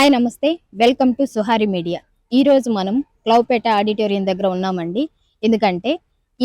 Hi namaste. Welcome to Suhari media. ఈరోజు మనం క్లౌపేట auditorium దగ్గర ఉన్నామండి. ఎందుకంటే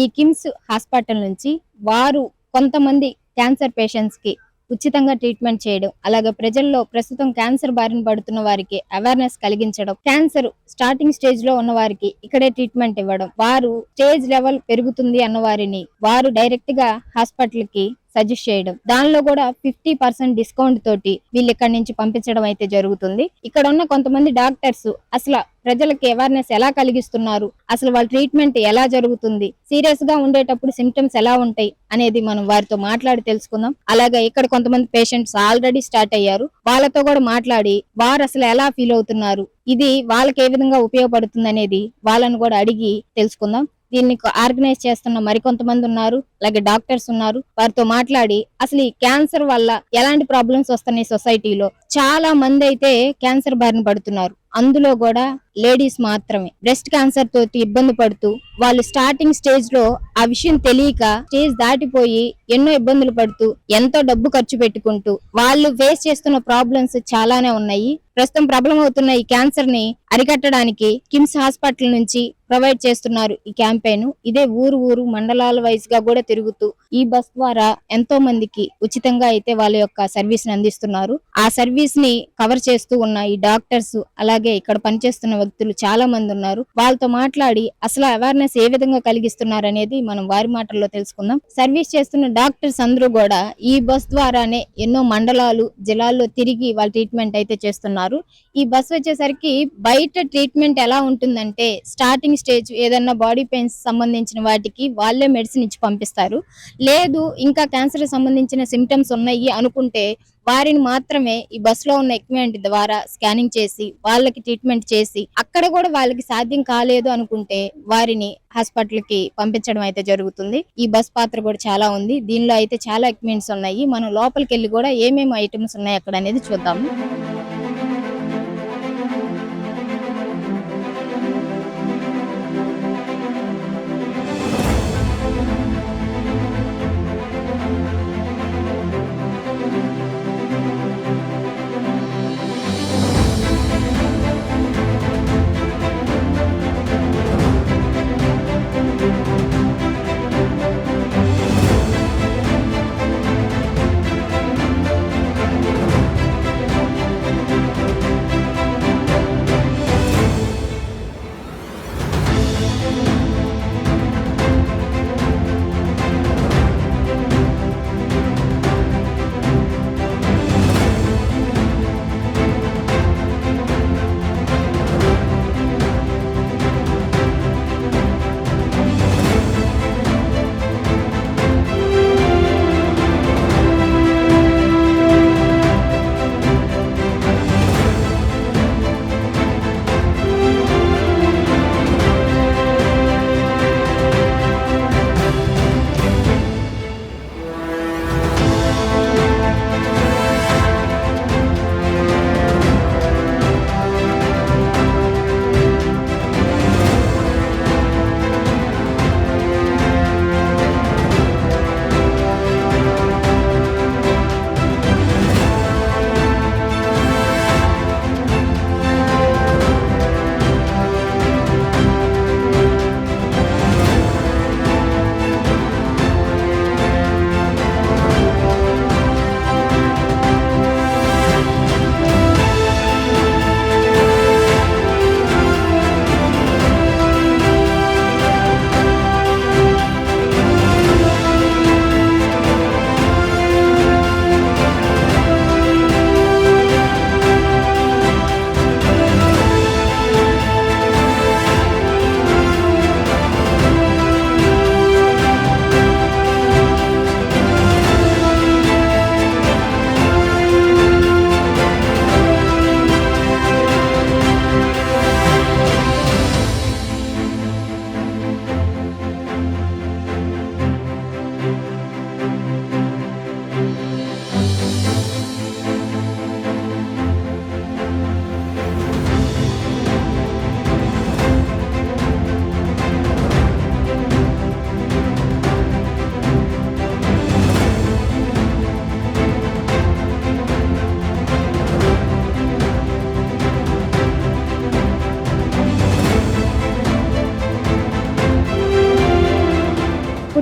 ఈ కిమ్స్ హాస్పిటల్ నుంచి వారు కొంతమంది క్యాన్సర్ పేషెంట్స్కి ఉచితంగా ట్రీట్మెంట్ చేయడం, అలాగే ప్రజల్లో ప్రస్తుతం క్యాన్సర్ బారిన పడుతున్న వారికి అవేర్నెస్ కలిగించడం, క్యాన్సర్ స్టార్టింగ్ స్టేజ్ లో ఉన్న వారికి ఇక్కడే ట్రీట్మెంట్ ఇవ్వడం, వారు స్టేజ్ లెవెల్ పెరుగుతుంది అన్న వారిని వారు డైరెక్ట్ గా హాస్పిటల్ కి సజెస్ట్ చేయడం, దానిలో కూడా 50% డిస్కౌంట్ తోటి వీళ్ళు ఇక్కడ నుంచి పంపించడం అయితే జరుగుతుంది. ఇక్కడ ఉన్న కొంతమంది డాక్టర్స్ అసలు ప్రజలకి అవేర్నెస్ ఎలా కలిగిస్తున్నారు, అసలు వాళ్ళ ట్రీట్మెంట్ ఎలా జరుగుతుంది, సీరియస్ గా ఉండేటప్పుడు సిమ్టమ్స్ ఎలా ఉంటాయి అనేది మనం వారితో మాట్లాడి తెలుసుకుందాం. అలాగే ఇక్కడ కొంతమంది పేషెంట్స్ ఆల్రెడీ స్టార్ట్ అయ్యారు, వాళ్ళతో కూడా మాట్లాడి వారు అసలు ఎలా ఫీల్ అవుతున్నారు, ఇది వాళ్ళకి ఏ విధంగా ఉపయోగపడుతుంది అనేది వాళ్ళని కూడా అడిగి తెలుసుకుందాం. దీన్ని ఆర్గనైజ్ చేస్తున్న మరికొంతమంది ఉన్నారు, అలాగే డాక్టర్స్ ఉన్నారు. వారితో మాట్లాడి అసలు ఈ క్యాన్సర్ వల్ల ఎలాంటి ప్రాబ్లమ్స్ వస్తున్నాయి సొసైటీలో, చాలా మంది అయితే క్యాన్సర్ బారిన పడుతున్నారు. అందులో కూడా లేడీస్ మాత్రమే బ్రెస్ట్ క్యాన్సర్ తోటి ఇబ్బంది పడుతూ వాళ్ళు స్టార్టింగ్ స్టేజ్ లో ఆ విషయం తెలియక స్టేజ్ దాటిపోయి ఎన్నో ఇబ్బందులు పడుతూ ఎంతో డబ్బు ఖర్చు పెట్టుకుంటూ వాళ్ళు ఫేస్ చేస్తున్న ప్రాబ్లమ్స్ చాలానే ఉన్నాయి. ప్రస్తుతం ప్రాబ్లం అవుతున్న ఈ క్యాన్సర్ ని అరికట్టడానికి కిమ్స్ హాస్పిటల్ నుంచి ప్రొవైడ్ చేస్తున్నారు ఈ క్యాంపెయిన్. ఇదే ఊరు ఊరు మండలాల వైజ్ గా కూడా తిరుగుతూ ఈ బస్ ద్వారా ఎంతో మందికి ఉచితంగా అయితే వాళ్ళ యొక్క సర్వీస్ ని అందిస్తున్నారు. ఆ సర్వీస్ ని కవర్ చేస్తూ ఉన్న ఈ డాక్టర్స్, అలాగే ఇక్కడ పనిచేస్తున్న వ్యక్తులు చాలా మంది ఉన్నారు. వాళ్ళతో మాట్లాడి అసలు అవేర్నెస్ ఏ విధంగా కలిగిస్తున్నారు అనేది మనం వారి మాటల్లో తెలుసుకుందాం. సర్వీస్ చేస్తున్న డాక్టర్స్ అందరూ కూడా ఈ బస్ ద్వారానే ఎన్నో మండలాలు జిల్లాల్లో తిరిగి వాళ్ళ ట్రీట్మెంట్ అయితే చేస్తున్నారు. ఈ బస్ వచ్చేసరికి బయట ట్రీట్మెంట్ ఎలా ఉంటుందంటే స్టార్టింగ్ స్టేజ్ ఏదన్నా బాడీ పెయిన్స్ సంబంధించిన వాటికి వాళ్ళే మెడిసిన్ ఇచ్చి పంపిస్తారు. లేదు ఇంకా క్యాన్సర్ సంబంధించిన సిమ్టమ్స్ ఉన్నాయి అనుకుంటే వారిని మాత్రమే ఈ బస్ లో ఉన్న ఎక్విప్మెంట్ ద్వారా స్కానింగ్ చేసి వాళ్ళకి ట్రీట్మెంట్ చేసి, అక్కడ కూడా వాళ్ళకి సాధ్యం కాలేదు అనుకుంటే వారిని హాస్పిటల్ కి పంపించడం అయితే జరుగుతుంది. ఈ బస్ పాత్ర కూడా చాలా ఉంది. దీనిలో అయితే చాలా ఎక్విప్మెంట్స్ ఉన్నాయి. మనం లోపలికి వెళ్ళి కూడా ఏమేమి ఐటమ్స్ ఉన్నాయి అక్కడ అనేది చూద్దాము.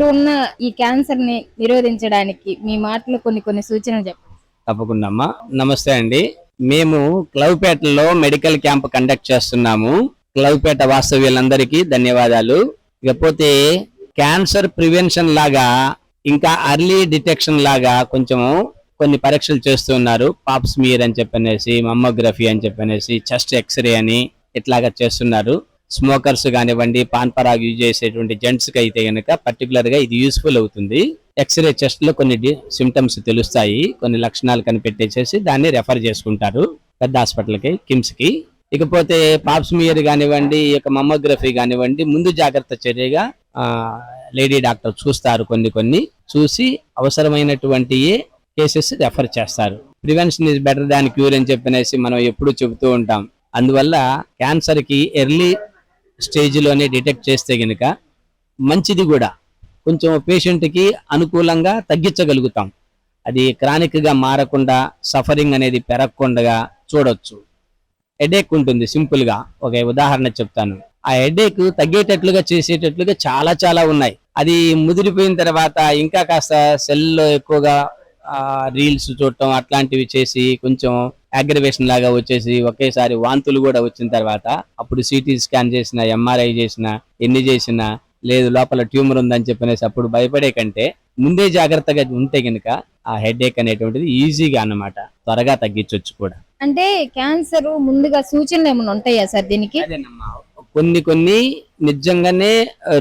ఇప్పుడు ఉన్న ఈ క్యాన్సర్ ని నిరోధించడానికి మీ మాటలు కొన్ని సూచనలు చెప్పండి. తప్పకుండా అమ్మా. నమస్తే అండి. మేము క్లవ్పేటలో మెడికల్ క్యాంప్ కండక్ట్ చేస్తున్నాము. క్లవ్పేట వాస్తవ్యులందరికీ ధన్యవాదాలు. ఇకపోతే క్యాన్సర్ ప్రివెన్షన్ లాగా ఇంకా అర్లీ డిటెక్షన్ లాగా కొంచెము కొన్ని పరీక్షలు చేస్తున్నారు. పాప్ స్మియర్ అని చెప్పనేసి, మమ్మోగ్రఫీ అని చెప్పనేసి, చెస్ట్ ఎక్స్రే అని ఇట్లాగా చేస్తున్నారు. స్మోకర్స్ కానివ్వండి, పాన్ పరాగ్ యూజ్ చేసేటువంటి జెంట్స్ కి అయితే కనుక పర్టికులర్ గా ఇది యూస్ఫుల్ అవుతుంది. ఎక్స్రే చెస్ట్ లో కొన్ని సిమ్టమ్స్ తెలుస్తాయి, కొన్ని లక్షణాలు కనిపెట్టేసేసి దాన్ని రెఫర్ చేసుకుంటారు పెద్ద హాస్పిటల్కి, కిమ్స్ కి. ఇకపోతే పాప్ స్మియర్ కానివ్వండి, ఈ యొక్క మమ్మోగ్రఫీ కానివ్వండి, ముందు జాగ్రత్త చర్యగా లేడీ డాక్టర్ చూస్తారు. కొన్ని చూసి అవసరమైనటువంటి కేసెస్ రెఫర్ చేస్తారు. Prevention is better than cure అని చెప్పనేసి మనం ఎప్పుడు చెబుతూ ఉంటాం. అందువల్ల క్యాన్సర్ కి ఎర్లీ స్టేజ్ లోనే డిటెక్ట్ చేస్తే గనుక మంచిది కూడా, కొంచెం పేషెంట్ కి అనుకూలంగా తగ్గించగలుగుతాం. అది క్రానిక్ గా మారకుండా, సఫరింగ్ అనేది పెరగకుండా చూడొచ్చు. హెడేక్ ఉంటుంది, సింపుల్ గా ఒక ఉదాహరణ చెప్తాను. ఆ హెడేక్ తగ్గేటట్లుగా చేసేటట్లుగా చాలా ఉన్నాయి. అది ముదిరిపోయిన తర్వాత ఇంకా కాస్త సెల్లో ఎక్కువగా రీల్స్ చూడటం అట్లాంటివి చేసి కొంచెం అగ్రవేషన్ లాగా వచ్చేసి ఒకేసారి వాంతులు కూడా వచ్చిన తర్వాత అప్పుడు సిటీ స్కాన్ చేసిన, ఎంఆర్ఐ చేసిన, ఎన్ని చేసినా లేదు లోపల ట్యూమర్ ఉందని చెప్పనేసి అప్పుడు భయపడే కంటే ముందే జాగ్రత్తగా ఉంటే గనుక ఆ హెడేక్ అనేటువంటిది ఈజీగా అన్నమాట త్వరగా తగ్గించవచ్చు కూడా. అంటే క్యాన్సర్ ముందుగా సూచనలు ఏమైనా ఉంటాయా సార్ దీనికి? కొన్ని నిజంగానే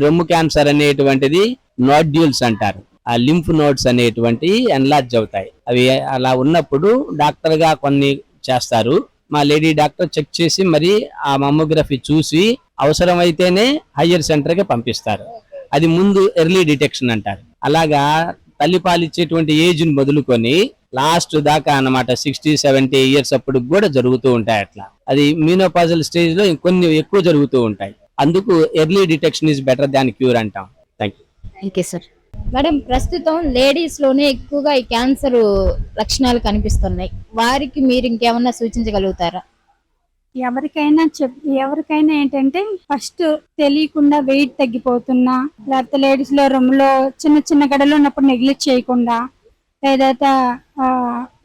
రొమ్ము క్యాన్సర్ అనేటువంటిది నోడ్యూల్స్ అంటారు. ఆ లింఫ్ నోడ్స్ అనేటువంటి ఎన్లార్జ్ అవుతాయి. అవి అలా ఉన్నప్పుడు డాక్టర్ గా కొన్ని చేస్తారు. మా లేడీ డాక్టర్ చెక్ చేసి మరి ఆ మమ్మోగ్రఫీ చూసి అవసరమైతేనే హయ్యర్ సెంటర్ కి పంపిస్తారు. అది ముందు ఎర్లీ డిటెక్షన్ అంటారు. అలాగా తల్లిపాలిచ్చేటువంటి ఏజ్ ని మొదలుకొని లాస్ట్ దాకా అన్నమాట 60-70 ఇయర్స్ అప్పుడు కూడా జరుగుతూ ఉంటాయి. అట్లా అది మీనోపాజల్ స్టేజ్ లో కొన్ని ఎక్కువ జరుగుతూ ఉంటాయి. అందుకు early detection is better than cure అంటాం. Thank you sir. మేడం, ప్రస్తుతం లేడీస్ లోనే ఎక్కువగా ఈ క్యాన్సర్ లక్షణాలు కనిపిస్తున్నాయి. వారికి మీరు ఇంకేమన్నా సూచించగలుగుతారా? ఎవరికైనా ఏంటంటే ఫస్ట్ తెలియకుండా వెయిట్ తగ్గిపోతున్నా, లేకపోతే లేడీస్ లో రొమ్ములో చిన్న గడలు ఉన్నప్పుడు నెగ్లెక్ట్ చేయకుండా, లేదా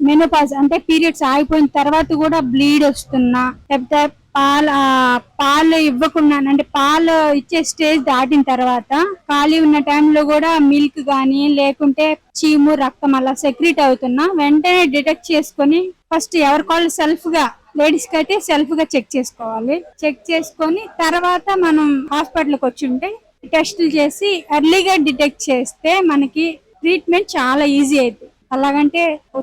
మెనోపాజ్ అంటే పీరియడ్స్ ఆగిపోయిన తర్వాత కూడా బ్లీడ్ వస్తున్నా, లేకపోతే పాలు ఇవ్వకుండా అంటే పాలు ఇచ్చే స్టేజ్ దాటిన తర్వాత ఖాళీ ఉన్న టైంలో కూడా మిల్క్ గానీ లేకుంటే చీము, రక్తం అలా సెక్రీట్ అవుతున్నా వెంటనే డిటెక్ట్ చేసుకొని ఫస్ట్ ఎవరికాళ్ళు సెల్ఫ్ గా, లేడీస్ కి అయితే సెల్ఫ్ గా చెక్ చేసుకోవాలి. చెక్ చేసుకొని తర్వాత మనం హాస్పిటల్కి వచ్చి ఉంటే టెస్టులు చేసి ఎర్లీగా డిటెక్ట్ చేస్తే మనకి ట్రీట్మెంట్ చాలా ఈజీ అవుతుంది. అలాగంటే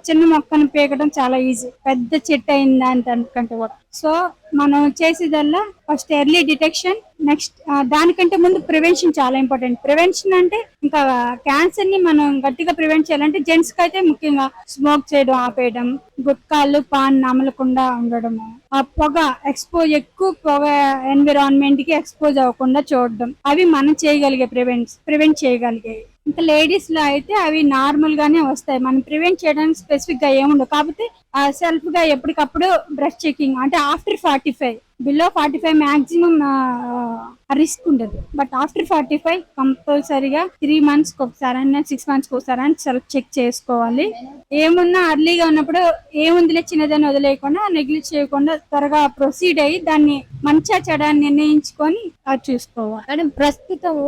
చిన్న మొక్కను పీకడం చాలా ఈజీ, పెద్ద చెట్టు అయిన దానికంటే కూడా. సో మనం చేసేదల్లా ఫస్ట్ ఎర్లీ డిటెక్షన్, నెక్స్ట్ దానికంటే ముందు ప్రివెన్షన్ చాలా ఇంపార్టెంట్. ప్రివెన్షన్ అంటే ఇంకా క్యాన్సర్ ని మనం గట్టిగా ప్రివెంట్ చేయాలంటే జెంట్స్ కి అయితే ముఖ్యంగా స్మోక్ చేయడం ఆపేయడం, గుట్కాలు పాన్ నమలకుండా ఉండడము, ఆ ఎక్కువ పొగ ఎన్విరాన్మెంట్ కి ఎక్స్పోజ్ అవ్వకుండా చూడడం, అవి మనం చేయగలిగే ప్రివెంట్ చేయగలిగే. ఇంకా లేడీస్ లో అయితే అవి నార్మల్ గానే వస్తాయి, మనం ప్రివెంట్ చేయడానికి స్పెసిఫిక్ గా ఏముండవు. కాకపోతే సెల్ఫ్ గా ఎప్పటికప్పుడు బ్రెస్ట్ చెకింగ్ అంటే ఆఫ్టర్ 45, బిలో 45 మాక్సిమం రిస్క్ ఉండదు. బట్ ఆఫ్టర్ 45 కంపల్సరీగా 3 months ఒకసారి 6 months ఒకసారి సెల్ఫ్ చెక్ చేసుకోవాలి. ఏమున్నా అర్లీగా ఉన్నప్పుడు ఏముందిలే చిన్నదాన్ని వదిలేయకుండా, నెగ్లెక్ట్ చేయకుండా త్వరగా ప్రొసీడ్ అయ్యి దాన్ని మంచిగా చెడాన్ని నిర్ణయించుకొని చూసుకోవాలి. మేడం, ప్రస్తుతం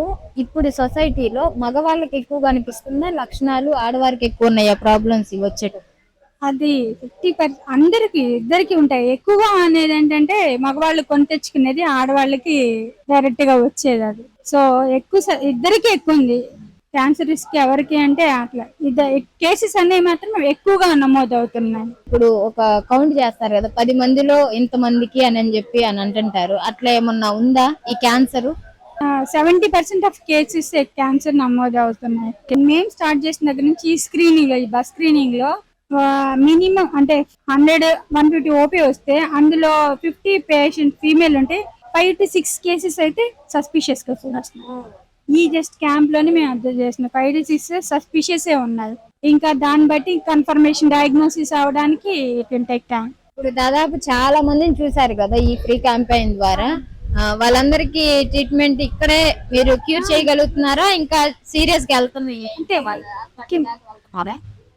ఇప్పుడు సొసైటీలో మగవాళ్ళకి ఎక్కువగా అనిపిస్తున్న లక్షణాలు, ఆడవారికి ఎక్కువ ఉన్నాయా ప్రాబ్లమ్స్ వచ్చేట? అది 50% అందరికి ఇద్దరికి ఉంటాయి. ఎక్కువగా అనేది ఏంటంటే మగవాళ్ళు కొని తెచ్చుకునేది, ఆడవాళ్ళకి డైరెక్ట్ గా వచ్చేది. అది సో ఇద్దరికి ఎక్కువ ఉంది క్యాన్సర్ రిస్క్. ఎవరికి అంటే అట్లా కేసెస్ అనేవి మాత్రం ఎక్కువగా నమోదు అవుతున్నాయి. ఇప్పుడు ఒక కౌంట్ చేస్తారు కదా, 10 మందిలో ఇంత మందికి అని చెప్పి అంటుంటారు. అట్లా ఏమన్నా ఉందా ఈ క్యాన్సర్? 70% ఆఫ్ కేసెస్ క్యాన్సర్ నమోదు అవుతున్నాయి. మేము స్టార్ట్ చేసిన దగ్గర నుంచి ఈ బస్ స్క్రీనింగ్ లో మినిమం అంటే 100-150 ఓపీ వస్తే అందులో 50 పేషెంట్ ఫీమేల్ ఉంటే 5 to 6 కేసెస్ అయితే సస్పిషియస్ గా వస్తున్నాయి. ఈ జస్ట్ క్యాంప్ లోనే మేము అబ్జర్వ్ చేసిన 5 to 6 సస్పిషియస్ ఉన్నాయి. ఇంకా దాన్ని బట్టి కన్ఫర్మేషన్ డయాగ్నోసిస్ అవడానికి ఇట్ విల్ టేక్ టైం. ఇప్పుడు దాదాపు చాలా మందిని చూసారు కదా ఈ ఫ్రీ క్యాంపెయిన్ ద్వారా. వాళ్ళందరికీ ట్రీట్మెంట్ ఇక్కడే మీరు క్యూర్ చేయగలుగుతున్నారా, ఇంకా సీరియస్ గా వెళ్తున్నాయి? అంటే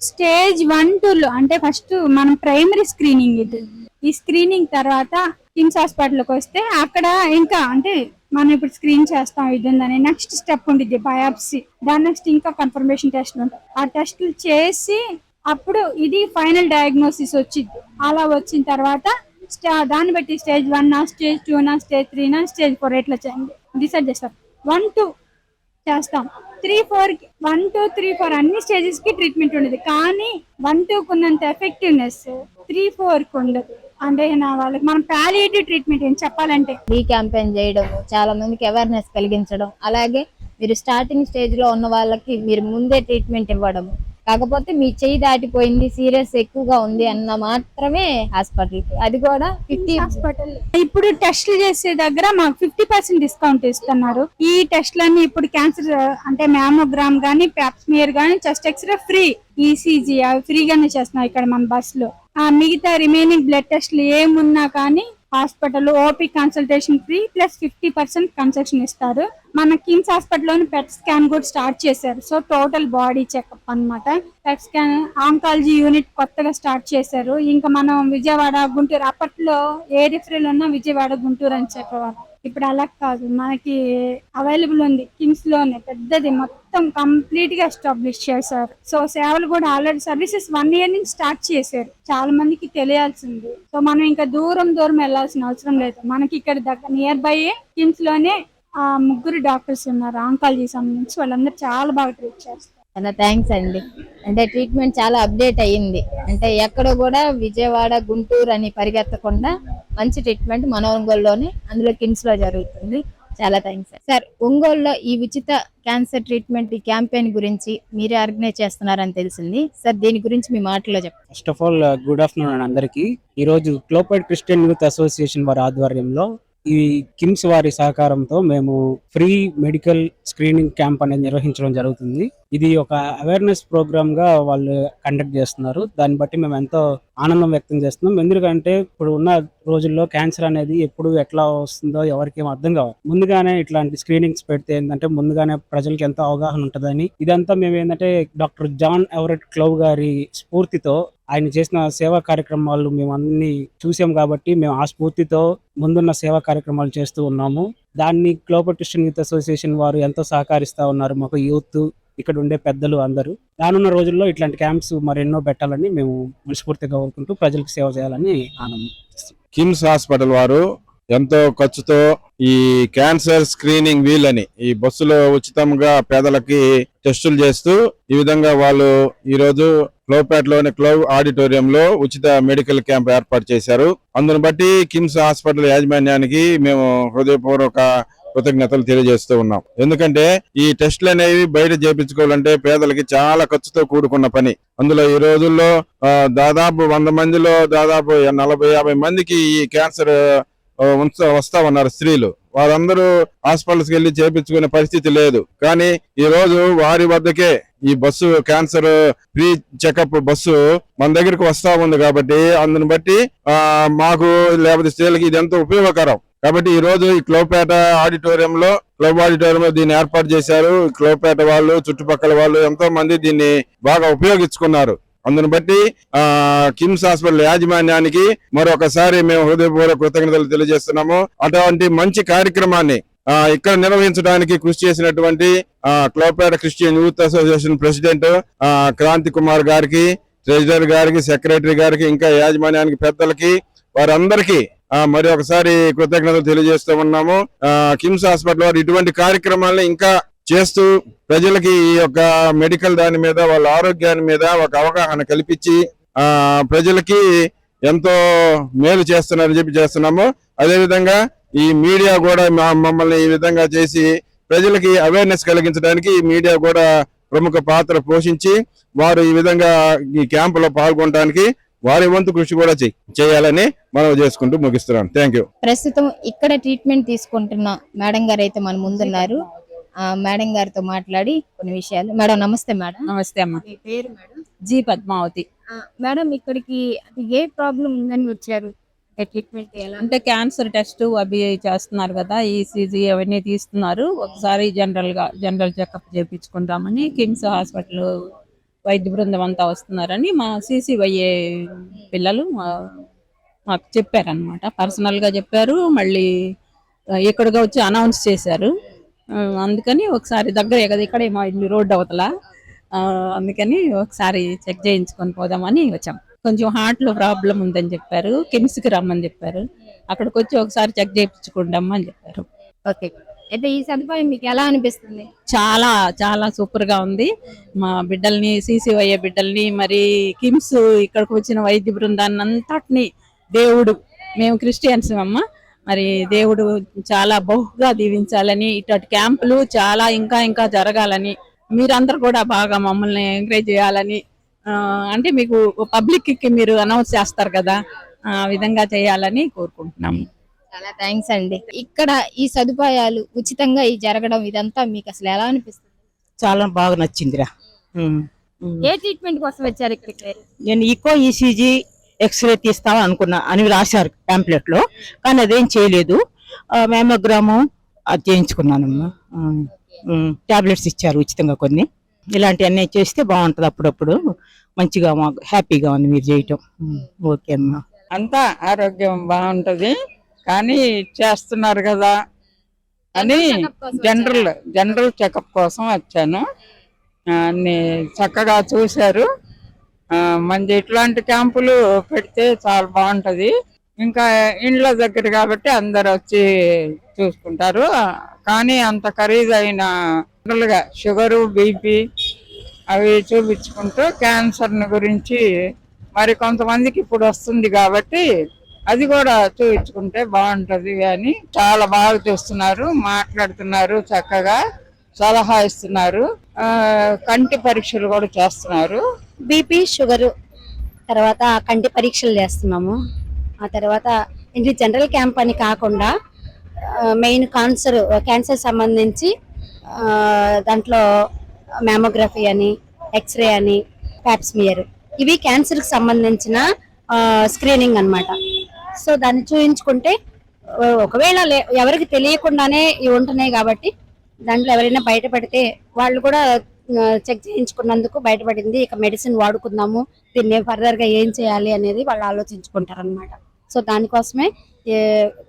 స్టేజ్ 1, 2 అంటే ఫస్ట్ మనం ప్రైమరీ స్క్రీనింగ్ ఇది. ఈ స్క్రీనింగ్ తర్వాత కిమ్స్ హాస్పిటల్కి వస్తే అక్కడ ఇంకా అంటే మనం ఇప్పుడు స్క్రీన్ చేస్తాం ఇది ఉందని, నెక్స్ట్ స్టెప్ ఉంటుంది బయాప్సీ. దాని నెక్స్ట్ ఇంకా కన్ఫర్మేషన్ టెస్ట్ ఉంటాయి. ఆ టెస్టులు చేసి అప్పుడు ఇది ఫైనల్ డయాగ్నోసిస్ వచ్చింది. అలా వచ్చిన తర్వాత దాన్ని బట్టి స్టేజ్ 1, స్టేజ్ 2, స్టేజ్ 3, స్టేజ్ 4 ఎట్లా డిసైడ్ చేస్తాం. 1, 2 చేస్తాం. 3, 4 1, 2, 3, 4 అన్ని స్టేజెస్ కి ట్రీట్మెంట్ ఉండదు. కానీ 1, 2 కున్నంత ఎఫెక్టివ్నెస్ 3, 4 కు ఉండదు. అంటే వాళ్ళకి మనం పాలియేటివ్ ట్రీట్మెంట్ ఏం చెప్పాలంటే ఈ క్యాంపెయిన్ చేయడం, చాలా మందికి అవేర్నెస్ కలిగించడం, అలాగే మీరు స్టార్టింగ్ స్టేజ్ లో ఉన్న వాళ్ళకి మీరు ముందే ట్రీట్మెంట్ ఇవ్వడం. కాకపోతే మీ చెయ్యి దాటిపోయింది, సీరియస్ ఎక్కువగా ఉంది అన్న మాత్రమే హాస్పిటల్ కి, అది కూడా 50 హాస్పిటల్ ఇప్పుడు టెస్ట్లు చేసే దగ్గర మాకు 50% డిస్కౌంట్ ఇస్తున్నారు. ఈ టెస్ట్లన్నీ ఇప్పుడు క్యాన్సర్ అంటే మ్యామోగ్రామ్ గానీ, ప్యాప్స్మియర్ గానీ, చెస్ట్ ఎక్స్రే ఫ్రీ, ఈసీజీ అవి ఫ్రీగానే చేస్తున్నాం ఇక్కడ మన బస్ లో. మిగతా రిమైనింగ్ బ్లడ్ టెస్ట్లు ఏమున్నా కానీ hospital OP consultation free plus 50% concession ఇస్తారు. మన కిమ్స్ హాస్పిటల్లోని పెట్ స్కాన్ కూడా స్టార్ట్ చేశారు. సో టోటల్ బాడీ చెకప్ అన్నమాట. పెట్ స్కాన్ ఆంకాలజీ యూనిట్ కొత్తగా స్టార్ట్ చేశారు. ఇంకా మనం విజయవాడ, గుంటూరు, అప్పట్లో ఏ రిఫరల్ ఉన్నా విజయవాడ, గుంటూరు అని చెప్పేవారు. ఇప్పుడు అలా కాదు, మనకి అవైలబుల్ ఉంది కిమ్స్ లోనే, పెద్దది మొత్తం కంప్లీట్ గా ఎస్టాబ్లిష్ చేశారు. సో సేవలు కూడా ఆల్రెడీ సర్వీసెస్ 1 year నుంచి స్టార్ట్ చేశారు. చాలా మందికి తెలియాల్సింది. సో మనం ఇంకా దూరం వెళ్ళాల్సిన అవసరం లేదు. మనకి ఇక్కడ దగ్గర నియర్ బై కిమ్స్ లోనే 3 డాక్టర్స్ ఉన్నారు ఆంకాలజీ సంబంధించి. వాళ్ళందరూ చాలా బాగా ట్రీట్ చేస్తారు. చాలా థ్యాంక్స్ అండి. అంటే ట్రీట్మెంట్ చాలా అప్డేట్ అయ్యింది. అంటే ఎక్కడో కూడా విజయవాడ, గుంటూరు అని పరిగెత్తకుండా మంచి ట్రీట్మెంట్ మన ఒంగోలులోనే, అందులో కిమ్స్ లో జరుగుతుంది. చాలా థ్యాంక్స్ సార్. ఒంగోలులో ఈ ఉచిత క్యాన్సర్ ట్రీట్మెంట్ ఈ క్యాంపెయిన్ గురించి మీరే ఆర్గనైజ్ చేస్తున్నారని తెలిసింది సార్. దీని గురించి మీ మాటలో చెప్పండి. First of all good afternoon అందరికి. ఈ రోజు క్లోపైడ్ క్రిస్టియన్ యూత్ అసోసియేషన్ వారి ఆధ్వర్యంలో ఈ కిమ్స్ వారి సహకారంతో మేము ఫ్రీ మెడికల్ స్క్రీనింగ్ క్యాంప్ అనేది నిర్వహించడం జరుగుతుంది. ఇది ఒక అవేర్నెస్ ప్రోగ్రామ్ గా వాళ్ళు కండక్ట్ చేస్తున్నారు. దాన్ని బట్టి మేము ఎంతో ఆనందం వ్యక్తం చేస్తున్నాం. ఎందుకంటే ఇప్పుడు ఉన్న రోజుల్లో క్యాన్సర్ అనేది ఎప్పుడు ఎట్లా వస్తుందో ఎవరికి ఏం అర్థం కావాలి. ముందుగానే ఇట్లాంటి స్క్రీనింగ్స్ పెడితే ఏంటంటే ముందుగానే ప్రజలకి ఎంతో అవగాహన ఉంటుందని, ఇదంతా మేము ఏంటంటే డాక్టర్ జాన్ ఎవరెట్ క్లౌ గారి స్ఫూర్తితో ఆయన చేసిన సేవా కార్యక్రమాలు మేము అన్ని చూసాం కాబట్టి మేము ఆ స్ఫూర్తితో ముందున్న సేవా కార్యక్రమాలు చేస్తూ ఉన్నాము. దాన్ని క్లోపైడ్ క్రిస్టియన్ యూత్ అసోసియేషన్ వారు ఎంతో సహకరిస్తా ఉన్నారు. మాకు యూత్, ఇక్కడ ఉండే పెద్దలు అందరూ రానున్న రోజుల్లో ఇట్లాంటి క్యాంప్స్ మరెన్నో పెట్టాలని మేము మనస్ఫూర్తిగా కోరుకుంటూ ప్రజలకు సేవ చేయాలని ఆనందం. కిమ్స్ హాస్పిటల్ వారు ఎంతో ఖర్చుతో ఈ క్యాన్సర్ స్క్రీనింగ్ వీలని ఈ బస్సులో ఉచితంగా పేదలకి టెస్టులు చేస్తూ ఈ విధంగా వాళ్ళు ఈ రోజు క్లోపేటలోని క్లౌ ఆడిటోరియంలో ఉచిత మెడికల్ క్యాంప్ ఏర్పాటు చేశారు. అందును బట్టి కిమ్స్ హాస్పిటల్ యాజమాన్యానికి మేము హృదయపూర్వక కృతజ్ఞతలు తెలియజేస్తూ ఉన్నాం. ఎందుకంటే ఈ టెస్టులు అనేవి బయట చేయించుకోవాలంటే పేదలకి చాలా ఖర్చుతో కూడుకున్న పని. అందులో ఈ రోజుల్లో దాదాపు 100 మందిలో దాదాపు 40-50 మందికి ఈ క్యాన్సర్ వస్తా ఉన్నారు స్త్రీలు. వారందరూ హాస్పిటల్స్కి వెళ్ళి చేయించుకునే పరిస్థితి లేదు. కానీ ఈ రోజు వారి వద్దకే ఈ bus cancer free checkup bus మన దగ్గరకు వస్తా ఉంది కాబట్టి అందుని బట్టి మాకు లేకపోతే స్త్రీలకి ఇది ఎంతో ఉపయోగకరం. కాబట్టి ఈ రోజు ఈ క్లౌపేట క్లబ్ ఆడిటోరియంలో దీన్ని ఏర్పాటు చేశారు. క్లౌపేట వాళ్ళు, చుట్టుపక్కల వాళ్ళు ఎంతో మంది దీన్ని బాగా ఉపయోగించుకున్నారు. అందుని బట్టి కిమ్స్ హాస్పిటల్ యాజమాన్యానికి మరొకసారి మేము హృదయపూర్వక కృతజ్ఞతలు తెలియజేస్తున్నాము. అటువంటి మంచి కార్యక్రమాన్ని ఇక్కడ నిర్వహించడానికి కృషి చేసినటువంటి Klopeta Christian youth association president Kranthi Kumar గారికి, ట్రెజరర్ గారికి, సెక్రటరీ గారికి, ఇంకా యాజమాన్యానికి పెద్దలకి వారందరికీ మరి ఒకసారి కృతజ్ఞతలు తెలియజేస్తూ ఉన్నాము. కిమ్స్ హాస్పిటల్ వారు ఇటువంటి కార్యక్రమాలను ఇంకా చేస్తూ ప్రజలకి ఈ యొక్క మెడికల్ దాని మీద, వాళ్ళ ఆరోగ్యాన్ని మీద ఒక అవగాహన కల్పించి ప్రజలకి ఎంతో మేలు చేస్తున్నారని చెప్పి చేస్తున్నాము. అదేవిధంగా ఈ మీడియా కూడా మమ్మల్ని ఈ విధంగా చేసి ప్రజలకి అవేర్నెస్ కలిగించడానికి ఈ మీడియా కూడా ప్రముఖ పాత్ర పోషించి వారు ఈ విధంగా ఈ క్యాంపులో పాల్గొనడానికి వారి వంతు కృషి కూడా చేయాలని మనం చేసుకుంటూ ముగిస్తున్నాం. Thank you. ప్రస్తుతం ఇక్కడ ట్రీట్మెంట్ తీసుకుంటున్న మేడం గారు అయితే మన ముందున్నారు. మేడం గారితో మాట్లాడి కొన్ని విషయాలు. మేడం నమస్తే. మేడం నమస్తే అమ్మా. మీ పేరు మేడం? జీ పద్మావతి. మేడం ఇక్కడికి ఏ ప్రాబ్లం ఉందని వచ్చారు? ట్రీట్మెంట్ ఎలా అంటే క్యాన్సర్ టెస్ట్ అవి చేస్తున్నారు కదా, ఈసీజీ అవన్నీ తీస్తున్నారు. ఒకసారి జనరల్ చెకప్ చేయించుకుంటామని కిమ్స్ హాస్పిటల్ వైద్య బృందం అంతా వస్తున్నారని మా CCYA పిల్లలు మాకు చెప్పారనమాట. పర్సనల్ గా చెప్పారు, మళ్ళీ ఇక్కడికి వచ్చి అనౌన్స్ చేశారు. అందుకని ఒకసారి దగ్గరే కదా, ఇక్కడే మా ఇల్లు రోడ్డు అవతల. అందుకని ఒకసారి చెక్ చేయించుకొని పోదామని వచ్చాం. కొంచెం హార్ట్ లో ప్రాబ్లం ఉందని చెప్పారు, కిమ్స్ కి రమ్మని చెప్పారు. అక్కడికి వచ్చి ఒకసారి చెక్ చేయించుకుంటాం అని చెప్పారు. ఓకే. అయితే ఈ సదుపాయం మీకు ఎలా అనిపిస్తుంది? చాలా చాలా సూపర్ గా ఉంది. మా బిడ్డల్ని, CCYA బిడ్డల్ని, మరి కిమ్స్ ఇక్కడికి వచ్చిన వైద్య బృందాన్ని అంతటిని దేవుడు, మేము క్రిస్టియన్స్ అమ్మ, మరి దేవుడు చాలా బహుగా దీవించాలని, ఇటువంటి క్యాంపులు చాలా ఇంకా ఇంకా జరగాలని, మీరందరూ కూడా బాగా మమ్మల్ని ఎంకరేజ్ చేయాలని, అంటే మీకు పబ్లిక్ కి మీరు అనౌన్స్ చేస్తారు కదా, ఆ విధంగా చేయాలని కోరుకుంటున్నాము. చాలా థ్యాంక్స్ అండి. ఇక్కడ ఈ సదుపాయాలు ఉచితంగా ఈ జరగడం ఇదంతా మీకు అసలు ఎలా అనిపిస్తుంది? చాలా బాగా నచ్చిందిరా. ఏ ట్రీట్మెంట్ కోసం వచ్చారు ఇక్కడికి? నేను ECG ఎక్స్రే తీస్తామని అనుకున్నా అని రాశారు పాంప్లెట్ లో, కానీ అదేం చేయలేదు. మ్యామోగ్రాము అది చేయించుకున్నానమ్మా. టాబ్లెట్స్ ఇచ్చారు ఉచితంగా కొన్ని. ఇలాంటివన్నీ చేస్తే బాగుంటది, అప్పుడప్పుడు మంచిగా మాకు హ్యాపీగా ఉంది మీరు చేయటం. ఓకే అమ్మా. అంతా ఆరోగ్యం బాగుంటది, కానీ చేస్తున్నారు కదా అని జనరల్ చెకప్ కోసం వచ్చాను. అన్ని చక్కగా చూశారు. మంచి ఇట్లాంటి క్యాంపులు పెడితే చాలా బాగుంటది. ఇంకా ఇండ్ల దగ్గర కాబట్టి అందరు వచ్చి చూసుకుంటారు. కానీ అంత ఖరీదైన షుగరు, BP అవి చూపించుకుంటూ క్యాన్సర్ గురించి మరి కొంతమందికి ఇప్పుడు వస్తుంది కాబట్టి అది కూడా చూపించుకుంటే బాగుంటది అని చాలా బాగా చూస్తున్నారు, మాట్లాడుతున్నారు, చక్కగా సలహా ఇస్తున్నారు. కంటి పరీక్షలు కూడా చేస్తున్నారు. BP, షుగరు, తర్వాత కంటి పరీక్షలు చేస్తున్నాము. ఆ తర్వాత ఇది జనరల్ క్యాంప్ అని కాకుండా మెయిన్ క్యాన్సర్ సంబంధించి దాంట్లో మ్యామోగ్రఫీ అని, ఎక్స్రే అని, ప్యాప్స్మియర్, ఇవి క్యాన్సర్ కి సంబంధించిన స్క్రీనింగ్ అన్నమాట. సో దాన్ని చూయించుకుంటే ఒకవేళ ఎవరికి తెలియకుండానే ఇవి ఉంటున్నాయి కాబట్టి దాంట్లో ఎవరైనా బయటపడితే వాళ్ళు కూడా చెక్ చేయించుకున్నందుకు బయటపడింది, ఇక మెడిసిన్ వాడుకుందాము, దీన్ని ఫర్దర్ గా ఏం చేయాలి అనేది వాళ్ళు ఆలోచించుకుంటారు అనమాట. సో దానికోసమే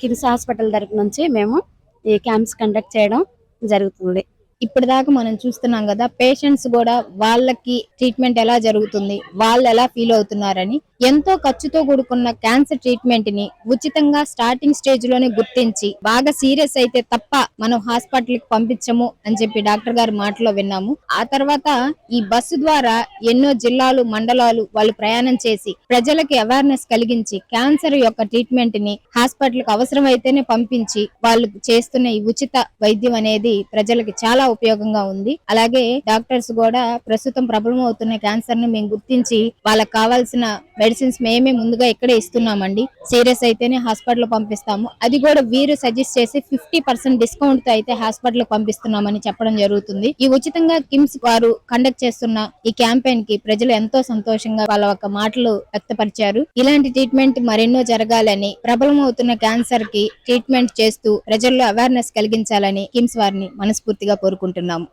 కిమ్స్ హాస్పిటల్ తరపు నుంచి మేము ఈ క్యాంప్స్ కండక్ట్ చేయడం జరుగుతుంది. ఇప్పటిదాకా మనం చూస్తున్నాం కదా, పేషెంట్స్ కూడా వాళ్ళకి ట్రీట్మెంట్ ఎలా జరుగుతుంది, వాళ్ళు ఎలా ఫీల్ అవుతున్నారని, ఎంతో ఖర్చుతో కూడుకున్న క్యాన్సర్ ట్రీట్మెంట్ ని ఉచితంగా స్టార్టింగ్ స్టేజ్ లోనే గుర్తించి బాగా సీరియస్ అయితే తప్ప మనం హాస్పిటల్ కి పంపించము అని చెప్పి డాక్టర్ గారి మాటలో విన్నాము. ఆ తర్వాత ఈ బస్సు ద్వారా ఎన్నో జిల్లాలు, మండలాలు వాళ్ళు ప్రయాణం చేసి ప్రజలకి అవేర్నెస్ కలిగించి క్యాన్సర్ యొక్క ట్రీట్మెంట్ ని హాస్పిటల్ కి అవసరమైతేనే పంపించి వాళ్ళు చేస్తున్న ఈ ఉచిత వైద్యం అనేది ప్రజలకి చాలా ఉపయోగంగా ఉంది. అలాగే డాక్టర్స్ కూడా ప్రస్తుతం ప్రబలం అవుతున్న క్యాన్సర్ ని మేము గుర్తించి వాళ్ళకి కావాల్సిన మెడిసిన్స్ మేమే ముందుగా ఇక్కడే ఇస్తున్నామండి. సీరియస్ అయితేనే హాస్పిటల్ పంపిస్తాము, అది కూడా వీరు సజెస్ట్ చేసి 50% డిస్కౌంట్ తో అయితే హాస్పిటల్ పంపిస్తున్నామని చెప్పడం జరుగుతుంది. ఈ ఉచితంగా కిమ్స్ వారు కండక్ట్ చేస్తున్న ఈ క్యాంపెయిన్ కి ప్రజలు ఎంతో సంతోషంగా వాళ్ళ యొక్క మాటలు వ్యక్తపరిచారు. ఇలాంటి ట్రీట్మెంట్ మరెన్నో జరగాలని, ప్రబలం అవుతున్న క్యాన్సర్ కి ట్రీట్మెంట్ చేస్తూ ప్రజల్లో అవేర్నెస్ కలిగించాలని కిమ్స్ వారిని మనస్ఫూర్తిగా కోరుకుంటున్నాము.